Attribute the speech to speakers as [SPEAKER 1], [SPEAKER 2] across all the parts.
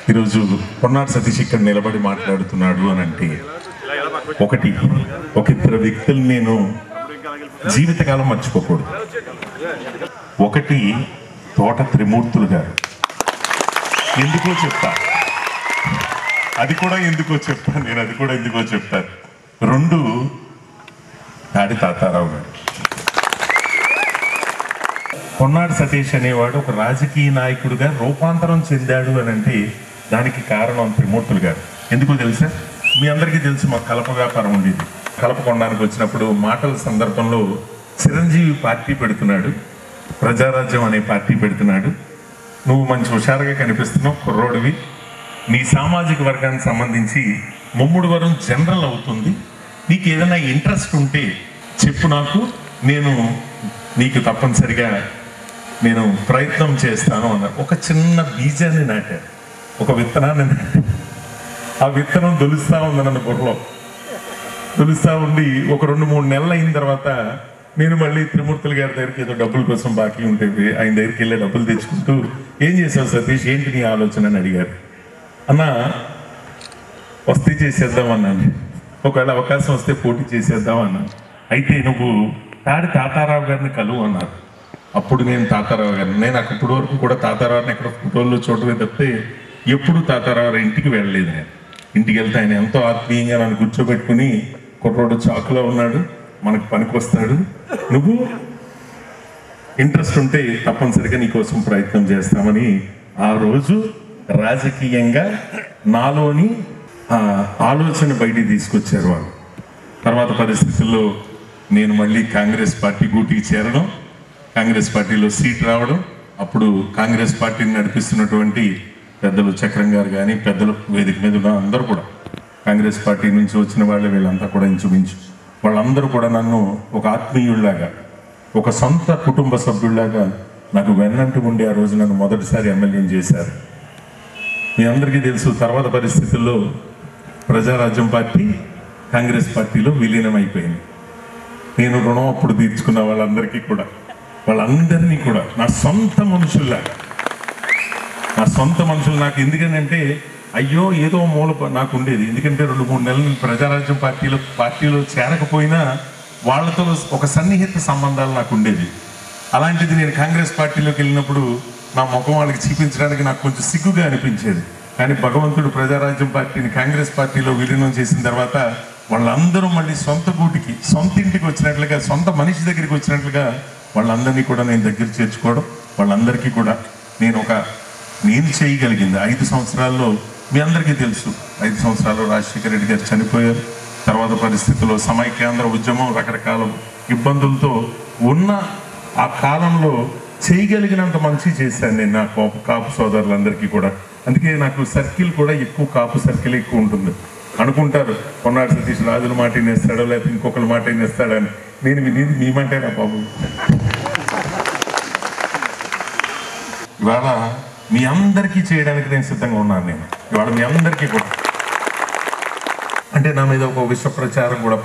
[SPEAKER 1] ఈరోజు పొన్నాడు సతీష్ ఇక్కడ నిలబడి మాట్లాడుతున్నాడు అని అంటే ఒక ఇద్దరు వ్యక్తులు నేను జీవితకాలం మర్చిపోకూడదు. ఒకటి తోట త్రిమూర్తులు గారు, ఎందుకో చెప్తా, అది కూడా ఎందుకో చెప్తాను. రెండు తాడి తాతారావు గారు. పొన్నాడు సతీష్ అనేవాడు ఒక రాజకీయ నాయకుడిగా రూపాంతరం చెందాడు అని అంటే దానికి కారణం త్రిమూర్తులు గారు. ఎందుకో తెలుసా? మీ అందరికీ తెలుసు, మాకు కలప వ్యాపారం ఉండేది. కలప కొనడానికి వచ్చినప్పుడు మాటల సందర్భంలో చిరంజీవి పార్టీ పెడుతున్నాడు, ప్రజారాజ్యం అనే పార్టీ పెడుతున్నాడు. నువ్వు మంచి హుషారుగా కనిపిస్తున్నావు, కుర్రోడివి, నీ సామాజిక వర్గానికి సంబంధించి ముమ్ముడివరం జనరల్ అవుతుంది, నీకు ఏదైనా ఇంట్రెస్ట్ ఉంటే చెప్పు నాకు, నేను నీకు తప్పనిసరిగా నేను ప్రయత్నం చేస్తాను అన్నారు. ఒక చిన్న బీజాన్ని నాటారు, ఒక విత్తనాన్ని నాటారు. ఆ విత్తనం దొలుస్తూ ఉంది నన్ను బుర్రలో, దొలుస్తూ ఉండి ఒక 2-3 నెలలు అయిన తర్వాత నేను మళ్ళీ త్రిమూర్తులు గారి దగ్గరికి ఏదో డబ్బుల కోసం బాకీ ఉంటుంది, ఆయన దగ్గరికి వెళ్ళి డబ్బులు తెచ్చుకుంటూ, ఏం చేసావు సతీష్, ఏంటి నీ ఆలోచన అని అడిగారు. అన్న వస్తే చేసేద్దాం అన్నాను, ఒకవేళ అవకాశం వస్తే పోటీ చేసేద్దాం అన్నాను. అయితే నువ్వు తాడి తాతారావు గారిని కలువు అన్నారు. అప్పుడు నేను తాతారావు గారిని, నేను అప్పటి వరకు కూడా తాతారావుని ఎక్కడ ఫోటోల్లో చూడమే తప్పితే ఎప్పుడు తాతారావు ఇంటికి వెళ్ళలేదు. నేను ఇంటికి వెళ్తే ఆయన ఎంతో ఆత్మీయంగా నన్ను కూర్చోబెట్టుకుని, కుర్రోడు చాకులో ఉన్నాడు, మనకు పనికి వస్తాడు, నువ్వు ఇంట్రెస్ట్ ఉంటే తప్పనిసరిగా నీకోసం ప్రయత్నం చేస్తామని ఆ రోజు రాజకీయంగా నాలోని ఆలోచన బయటికి తీసుకొచ్చారు వాళ్ళు. తర్వాత పరిస్థితుల్లో నేను మళ్ళీ కాంగ్రెస్ పార్టీ గూటికి చేరడం, కాంగ్రెస్ పార్టీలో సీట్ రావడం. అప్పుడు కాంగ్రెస్ పార్టీని నడిపిస్తున్నటువంటి పెద్దలు చక్రం గారు కానీ, పెద్దలు వేదిక మీద ఉన్న అందరూ కూడా కాంగ్రెస్ పార్టీ నుంచి వచ్చిన వాళ్ళే, వీళ్ళంతా కూడా ఇంచుమించు వాళ్ళందరూ కూడా నన్ను ఒక ఆత్మీయుల్లాగా, ఒక సొంత కుటుంబ సభ్యుల్లాగా నాకు వెన్నంటూ ఉండి ఆ రోజు నన్ను మొదటిసారి ఎమ్మెల్యేని చేశారు. మీ అందరికీ తెలుసు, తర్వాత పరిస్థితుల్లో ప్రజారాజ్యం పార్టీ కాంగ్రెస్ పార్టీలో విలీనం అయిపోయింది. నేను రుణం అప్పుడు తీర్చుకున్న వాళ్ళందరినీ కూడా నా సొంత మనుషుల్లాగా, నాకు ఎందుకంటే అయ్యో ఏదో మూల నాకు ఉండేది. ఎందుకంటే 2-3 నెలలు ప్రజారాజ్యం పార్టీలో చేరకపోయినా వాళ్ళతో ఒక సన్నిహిత సంబంధాలు నాకు ఉండేది. అలాంటిది నేను కాంగ్రెస్ పార్టీలోకి వెళ్ళినప్పుడు నా ముఖం వాళ్ళకి చూపించడానికి నాకు కొంచెం సిగ్గుగా అనిపించేది. కానీ భగవంతుడు ప్రజారాజ్యం పార్టీని కాంగ్రెస్ పార్టీలో విలీనం చేసిన తర్వాత వాళ్ళందరూ మళ్ళీ సొంత గూటికి, సొంత ఇంటికి వచ్చినట్లుగా, సొంత మనిషి దగ్గరికి వచ్చినట్లుగా వాళ్ళందరినీ కూడా నేను దగ్గర చేర్చుకోవడం, వాళ్ళందరికీ కూడా నేను చేయగలిగింది 5 సంవత్సరాల్లో. మీ అందరికీ తెలుసు, 5 సంవత్సరాల్లో రాజశేఖర రెడ్డి గారు చనిపోయారు. తర్వాత పరిస్థితుల్లో సమైక్యాంధ్ర ఉద్యమం రకరకాల ఇబ్బందులతో ఉన్న ఆ కాలంలో చేయగలిగినంత మంచి చేశాను నేను నా కాపు సోదరులందరికీ కూడా. అందుకే నాకు సర్కిల్ కూడా ఎక్కువ, కాపు సర్కిల్ ఎక్కువ ఉంటుంది. అనుకుంటారు పొన్నాడు సతీష్ రాజుల మాట వినేస్తాడో లేకపోతే ఇంకొకరి మాట వినేస్తాడని. నేను వినేది మీ మాటేనా బాబు. ఇవాళ మీ అందరికీ చేయడానికి నేను సిద్ధంగా ఉన్నాను. నేను ఇవాళ మీ అందరికీ కూడా, అంటే నా మీద ఒక విష ప్రచారం కూడా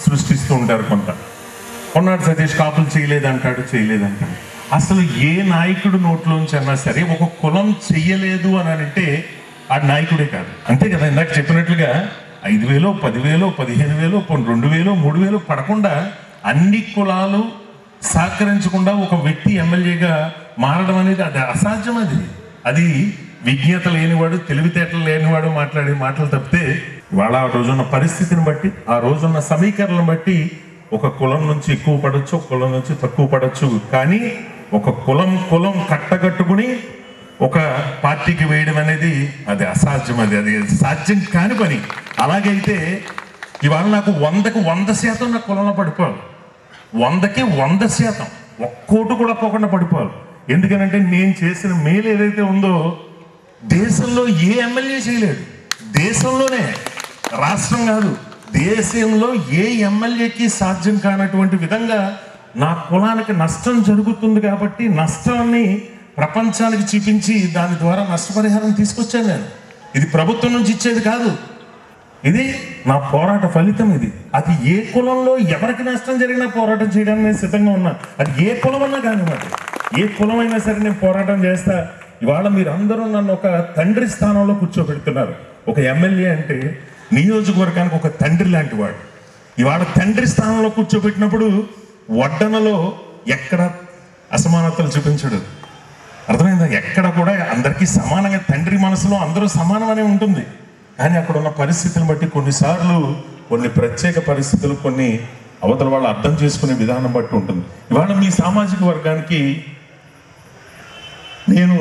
[SPEAKER 1] సృష్టిస్తూ ఉంటారు కొంత. పొన్నాడు సతీష్ కాపులు చేయలేదంటాడు. అసలు ఏ నాయకుడు నోట్లోంచి అన్నా సరే ఒక కులం చెయ్యలేదు అని అంటే ఆ నాయకుడే కాదు, అంతే కదా. ఇందాక చెప్పినట్లుగా 5,000, 10,000, 15,000, 2,000, 3,000 పడకుండా అన్ని కులాలు సహకరించకుండా ఒక వ్యక్తి ఎమ్మెల్యేగా మారడం అనేది అది అసాధ్యం. అది విజ్ఞత లేనివాడు, తెలివితేటలు లేనివాడు మాట్లాడే మాటలు తప్పితే వాళ్ళ ఆ రోజున్న పరిస్థితిని బట్టి, ఆ రోజున్న సమీకరణను బట్టి ఒక కులం నుంచి ఎక్కువ పడవచ్చు, ఒక కులం నుంచి తక్కువ పడవచ్చు. కానీ ఒక కులం కట్టగట్టుకుని ఒక పార్టీకి వేయడం అనేది అది అసాధ్యం. అది సాధ్యం కాని పని. అలాగైతే ఇవాళ నాకు 100కి 100% నా కులంలో పడిపోవాలి, 100కి 100%, ఒక్కోటి కూడా పోకుండా పడిపోవాలి. ఎందుకనంటే నేను చేసిన మేలు ఏదైతే ఉందో దేశంలో ఏ ఎమ్మెల్యే చేయలేడు. దేశంలోనే, రాష్ట్రం కాదు, దేశంలో ఏ ఎమ్మెల్యేకి సాధ్యం కానటువంటి విధంగా నా కులానికి నష్టం జరుగుతుంది. కాబట్టి నష్టాన్ని ప్రపంచానికి చూపించి దాని ద్వారా నష్టపరిహారం తీసుకొచ్చాను నేను. ఇది ప్రభుత్వం నుంచి ఇచ్చేది కాదు, ఇది నా పోరాట ఫలితం. అది ఏ కులంలో ఎవరికి నష్టం జరిగినా పోరాటం చేయడానికి నేను సిద్ధంగా ఉన్నా. అది ఏ కులం అన్నా కానివ్వండి, ఏ కులమైనా సరే నేను పోరాటం చేస్తా. ఇవాళ మీరందరూ నన్ను ఒక తండ్రి స్థానంలో కూర్చోబెడుతున్నారు. ఒక ఎమ్మెల్యే అంటే నియోజకవర్గానికి ఒక తండ్రి లాంటి వాడు. ఇవాళ తండ్రి స్థానంలో కూర్చోబెట్టినప్పుడు వడ్డనలో ఎక్కడ అసమానతలు చూపించడు. అర్థమైందా? ఎక్కడ కూడా అందరికీ సమానంగా, తండ్రి మనసులో అందరూ సమానమనే ఉంటుంది. కానీ అక్కడ ఉన్న పరిస్థితులను బట్టి కొన్నిసార్లు కొన్ని ప్రత్యేక పరిస్థితులు, కొన్ని అవతల వాళ్ళు అర్థం చేసుకునే విధానం బట్టి ఉంటుంది. ఇవాళ మీ సామాజిక వర్గానికి నేను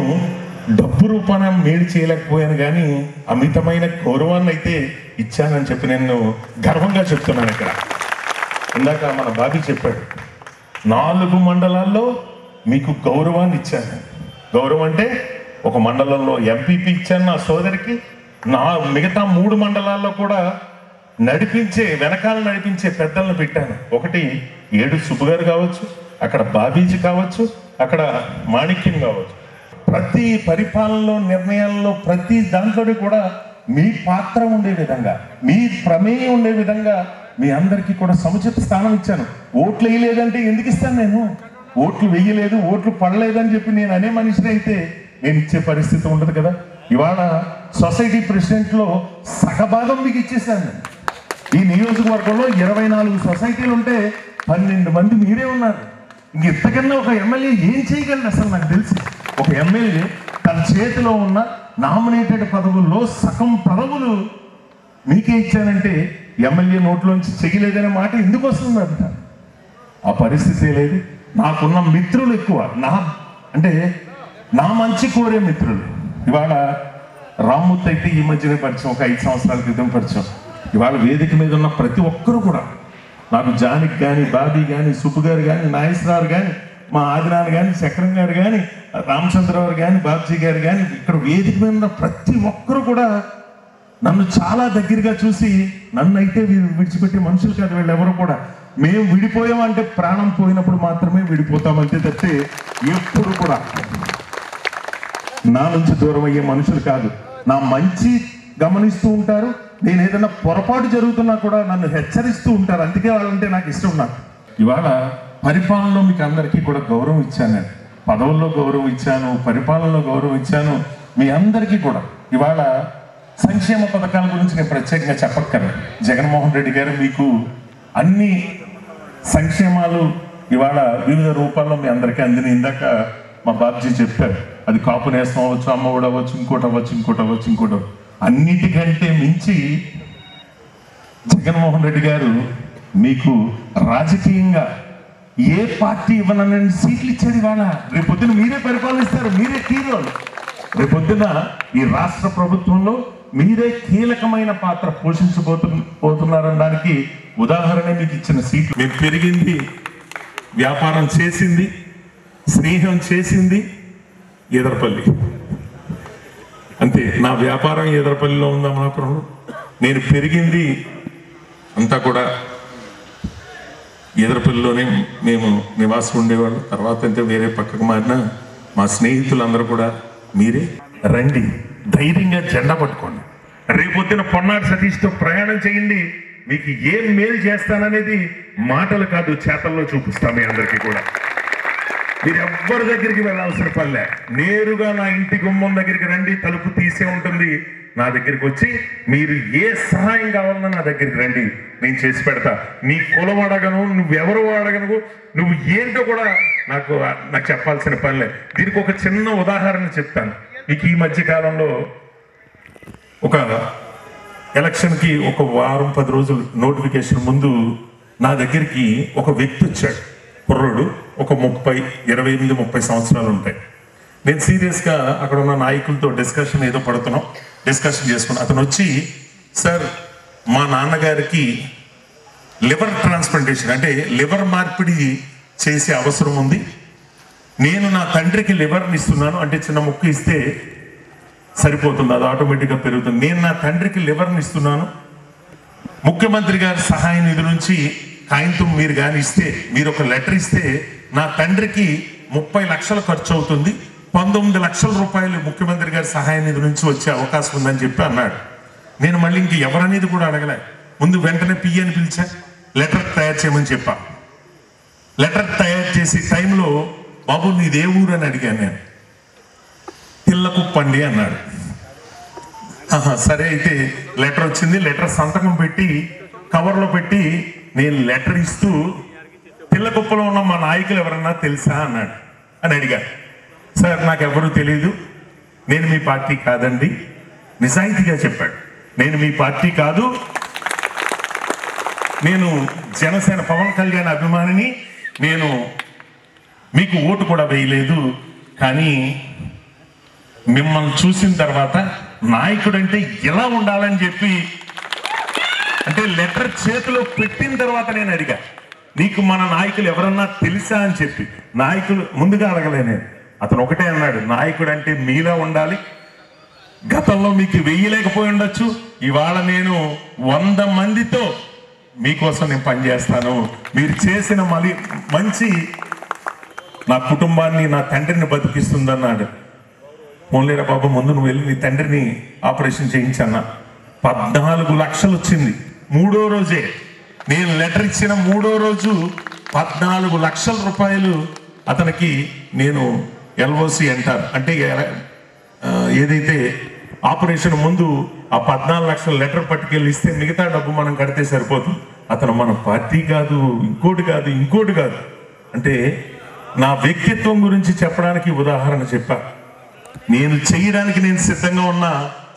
[SPEAKER 1] డబ్బు రూపాన మేలు చేయలేకపోయాను, కానీ అమితమైన గౌరవాన్ని అయితే ఇచ్చానని చెప్పి నేను గర్వంగా చెప్తున్నాను. ఇక్కడ ఇందాక మన బాబీ చెప్పాడు, 4 మండలాల్లో మీకు గౌరవాన్ని ఇచ్చాను. గౌరవం అంటే ఒక మండలంలో ఎంపీపీ ఇచ్చాను నా సోదరికి, మిగతా 3 మండలాల్లో కూడా వెనకాల నడిపించే పెద్దలను పెట్టాను. ఒకటి ఏడు సుబ్బుగారు కావచ్చు, అక్కడ బాబీజీ కావచ్చు, అక్కడ మాణిక్యం కావచ్చు. ప్రతి పరిపాలనలో, నిర్ణయాల్లో, ప్రతి దాంట్లోనే కూడా మీ పాత్ర ఉండే విధంగా, మీ ప్రమేయం ఉండే విధంగా మీ అందరికీ కూడా సముచిత స్థానం ఇచ్చాను. ఓట్లు వేయలేదంటే ఎందుకు ఇస్తాను నేను? ఓట్లు వేయలేదు, ఓట్లు పడలేదని చెప్పి నేను అనే మనిషిని అయితే నేను ఇచ్చే పరిస్థితి ఉండదు కదా. ఇవాళ సొసైటీ ప్రెసిడెంట్లో సగభాగం మీకు ఇచ్చేసాను. ఈ నియోజకవర్గంలో 24 సొసైటీలు ఉంటే 12 మంది మీరే ఉన్నారు. ఇంతకన్నా ఒక ఎమ్మెల్యే ఏం చేయగలరు అసలు? నాకు తెలిసి ఒక ఎమ్మెల్యే తన చేతిలో ఉన్న నామినేటెడ్ పదవుల్లో సగం పదవులు మీకే ఇచ్చానంటే ఎమ్మెల్యే నోట్లోంచి చెయ్యలేదనే మాట ఎందుకు వస్తుందంట? ఆ పరిస్థితి లేదు. నాకున్న మిత్రులు ఎక్కువ, నా మంచి కోరే మిత్రులు. ఇవాళ రామ్మూర్తి అయితే ఈ మధ్యనే పరిచయం, ఒక 5 సంవత్సరాల క్రితం పరిచయం. ఇవాళ వేదిక మీద ఉన్న ప్రతి ఒక్కరు కూడా నాకు జానిక్ కానీ, బాబీ కానీ, సుబ్బు గారు కానీ, నాగేశ్వరరావు కానీ, మా ఆదినాన్న కానీ, చక్రం గారు కానీ, రామచంద్రరావు కానీ, బాబ్జీ గారు కానీ, ఇక్కడ వేదిక మీద ఉన్న ప్రతి ఒక్కరు కూడా నన్ను చాలా దగ్గరగా చూసి, నన్ను అయితే విడిచిపెట్టే మనుషులు కాదు వీళ్ళు ఎవరు కూడా. మేము విడిపోయామంటే ప్రాణం పోయినప్పుడు మాత్రమే విడిపోతామంటే తప్పితే ఎప్పుడు కూడా నా నుంచి దూరం అయ్యే మనుషులు కాదు. నా మంచి గమనిస్తూ ఉంటారు, నేను ఏదైనా పొరపాటు జరుగుతున్నా కూడా నన్ను హెచ్చరిస్తూ ఉంటారు. అందుకే వాళ్ళంటే నాకు ఇష్టం. నాకు ఇవాళ పరిపాలనలో మీకు అందరికీ కూడా గౌరవం ఇచ్చాను. నేను పదవుల్లో గౌరవం ఇచ్చాను, పరిపాలనలో గౌరవం ఇచ్చాను. మీ అందరికీ కూడా ఇవాళ సంక్షేమ పథకాల గురించి నేను ప్రత్యేకంగా చెప్పక్కర్లేదు. జగన్మోహన్ రెడ్డి గారు మీకు అన్ని సంక్షేమాలు ఇవాళ వివిధ రూపాల్లో మీ అందరికీ అందిన. ఇందాక మా బాబ్జీ చెప్పారు, అది కాపు నేస్తం అవ్వచ్చు, అమ్మ కూడా అవ్వచ్చు, ఇంకోటి అవ్వచ్చు. అన్నిటికంటే మించి జగన్మోహన్ రెడ్డి గారు మీకు రాజకీయంగా ఏ పార్టీ ఇవ్వనని సీట్లు ఇచ్చేది. వాళ్ళ రేపొద్దున మీరే పరిపాలిస్తారు, మీరే హీరోలు. రేపొద్దున ఈ రాష్ట్ర ప్రభుత్వంలో మీరే కీలకమైన పాత్ర పోషించబోతున్నారనడానికి ఉదాహరణ మీకు ఇచ్చిన సీట్లు. మేము పెరిగింది, వ్యాపారం చేసింది, స్నేహం చేసింది ఈదరపల్లి. అంతే, నా వ్యాపారం ఈదరపల్లిలో ఉంది అమలాపురంలో. నేను పెరిగింది అంతా కూడా ఈదరపల్లిలోనే మేము నివాసం ఉండేవాళ్ళు. తర్వాత అంటే వేరే పక్కకు మారిన మా స్నేహితులందరూ కూడా మీరే రండి, ధైర్యంగా జెండా పట్టుకోండి. రేపొద్దున పొన్నాడు సతీష్తో ప్రయాణం చేయండి. మీకు ఏం మేలు చేస్తాననేది మాటలు కాదు, చేతల్లో చూపిస్తాం మీ అందరికీ కూడా. మీరు ఎవ్వరి దగ్గరికి వెళ్ళాల్సిన పనిలే, నేరుగా నా ఇంటి గుమ్మం దగ్గరికి రండి, తలుపు తీసే ఉంటుంది. నా దగ్గరికి వచ్చి మీరు ఏ సహాయం కావాలన్నా నా దగ్గరికి రండి, నేను చేసి పెడతా. నీ కులం అడగను, నువ్వెవరు అడగను, నువ్వు ఏంటో కూడా నాకు చెప్పాల్సిన పనిలే. దీనికి ఒక చిన్న ఉదాహరణ చెప్తాను మీకు. ఈ మధ్య కాలంలో ఒక ఎలక్షన్కి ఒక వారం 10 రోజులు నోటిఫికేషన్ ముందు నా దగ్గరికి ఒక వ్యక్తి వచ్చాడు. కుర్రుడు, ఒక 28-30 సంవత్సరాలు ఉంటాయి. నేను సీరియస్గా అక్కడ ఉన్న నాయకులతో డిస్కషన్ చేసుకున్నాం. అతను వచ్చి, సార్ మా నాన్నగారికి లివర్ ట్రాన్స్ప్లాంటేషన్ అంటే లివర్ మార్పిడి చేసే అవసరం ఉంది. నేను నా తండ్రికి లివర్ని ఇస్తున్నాను, అంటే చిన్న ముక్క ఇస్తే సరిపోతుంది, అది ఆటోమేటిక్గా పెరుగుతుంది. నేను నా తండ్రికి లివర్ని ఇస్తున్నాను, ముఖ్యమంత్రి గారి సహాయ నిధి నుంచి కాగితం మీరు కానీ ఇస్తే, మీరు ఒక లెటర్ ఇస్తే నా తండ్రికి 30 లక్షలు ఖర్చు అవుతుంది, 19 లక్షల రూపాయలు ముఖ్యమంత్రి గారి సహాయ నిధి నుంచి వచ్చే అవకాశం ఉందని చెప్పి అన్నాడు. నేను మళ్ళీ ఇంక ఎవరనేది కూడా అడగలే, ముందు వెంటనే పియ్యని పిలిచా, లెటర్ తయారు చేయమని చెప్పా. లెటర్ తయారు చేసే టైంలో, బాబు నీదే ఊరు అని అడిగాను నేను. పిల్లకుప్పండి అన్నాడు. సరే అయితే లెటర్ వచ్చింది. లెటర్ సంతకం పెట్టి కవర్లో పెట్టి నేను లెటర్ ఇస్తూ పిల్లకుప్పలో ఉన్న మా నాయకులు ఎవరన్నా తెలుసా అన్నాడు అని అడిగాడు. సార్ నాకు ఎవరు తెలియదు, నేను మీ పార్టీ కాదండి. నిజాయితీగా చెప్పాడు, నేను మీ పార్టీ కాదు, నేను జనసేన పవన్ కళ్యాణ్ అభిమానిని, నేను మీకు ఓటు కూడా వేయలేదు, కానీ మిమ్మల్ని చూసిన తర్వాత నాయకుడు అంటే ఎలా ఉండాలని చెప్పి, అంటే లెటర్ చేతిలో పెట్టిన తర్వాత నేను అడిగా, నీకు మన నాయకులు ఎవరన్నా తెలుసా అని చెప్పి. నాయకులు ముందుగా అడగలే నేను. అతను ఒకటే అన్నాడు, నాయకుడు అంటే మీలా ఉండాలి, గతంలో మీకు వెయ్యలేకపోయి ఉండొచ్చు, ఇవాళ నేను 100 మందితో మీకోసం నేను పనిచేస్తాను, మీరు చేసిన మంచి నా కుటుంబాన్ని నా తండ్రిని బతికిస్తుందన్నాడు. పోన్లేరా బాబు, ముందు నువ్వు వెళ్ళి నీ తండ్రిని ఆపరేషన్ చేయించన్నా. 14 లక్షలు వచ్చింది 3వ రోజే. నేను లెటర్ ఇచ్చిన 3వ రోజు 14 లక్షల రూపాయలు అతనికి నేను LOC అంటారు, అంటే ఏదైతే ఆపరేషన్ ముందు ఆ 14 లక్షల లెటర్ పట్టుకెళ్ళి ఇస్తే మిగతా డబ్బు మనం కడితే సరిపోతుంది. అతను మన పార్టీ కాదు, ఇంకోటి కాదు, ఇంకోటి కాదు. అంటే నా వ్యక్తిత్వం గురించి చెప్పడానికి ఉదాహరణ చెప్పా. నేను చేయడానికి నేను సిద్ధంగా ఉన్నా,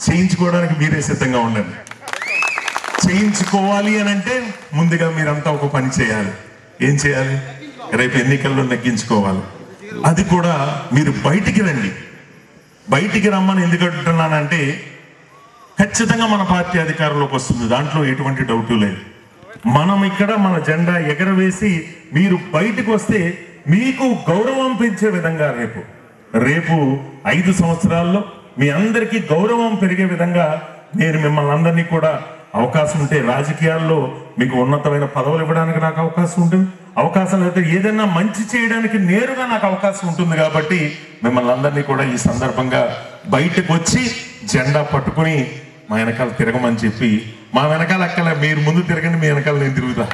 [SPEAKER 1] చేయించుకోవడానికి మీరే సిద్ధంగా ఉండండి. చేయించుకోవాలి అని అంటే ముందుగా మీరంతా ఒక పని చేయాలి. ఏం చేయాలి? రేపు ఎన్నికల్లో నెగ్గించుకోవాలి. అది కూడా మీరు బయటికి రండి. బయటికి రమ్మని ఎందుకు అంటున్నానంటే, ఖచ్చితంగా మన పార్టీ అధికారంలోకి వస్తుంది, దాంట్లో ఎటువంటి డౌటు లేదు. మనం ఇక్కడ మన జెండా ఎగరవేసి మీరు బయటకు వస్తే మీకు గౌరవం పెంచే విధంగా రేపు 5 సంవత్సరాల్లో మీ అందరికీ గౌరవం పెరిగే విధంగా నేను మిమ్మల్ని అందరినీ కూడా అవకాశం ఉంటే రాజకీయాల్లో మీకు ఉన్నతమైన పదవులు ఇవ్వడానికి నాకు అవకాశం ఉంటుంది. అవకాశం లేకపోతే ఏదైనా మంచి చేయడానికి నేరుగా నాకు అవకాశం ఉంటుంది. కాబట్టి మిమ్మల్ని అందరినీ కూడా ఈ సందర్భంగా బయటకు వచ్చి జెండా పట్టుకుని మా వెనకాల తిరగమని చెప్పి, మా వెనకాల అక్కల మీరు ముందు తిరగండి, మీ వెనకాల నేను తిరుగుతా.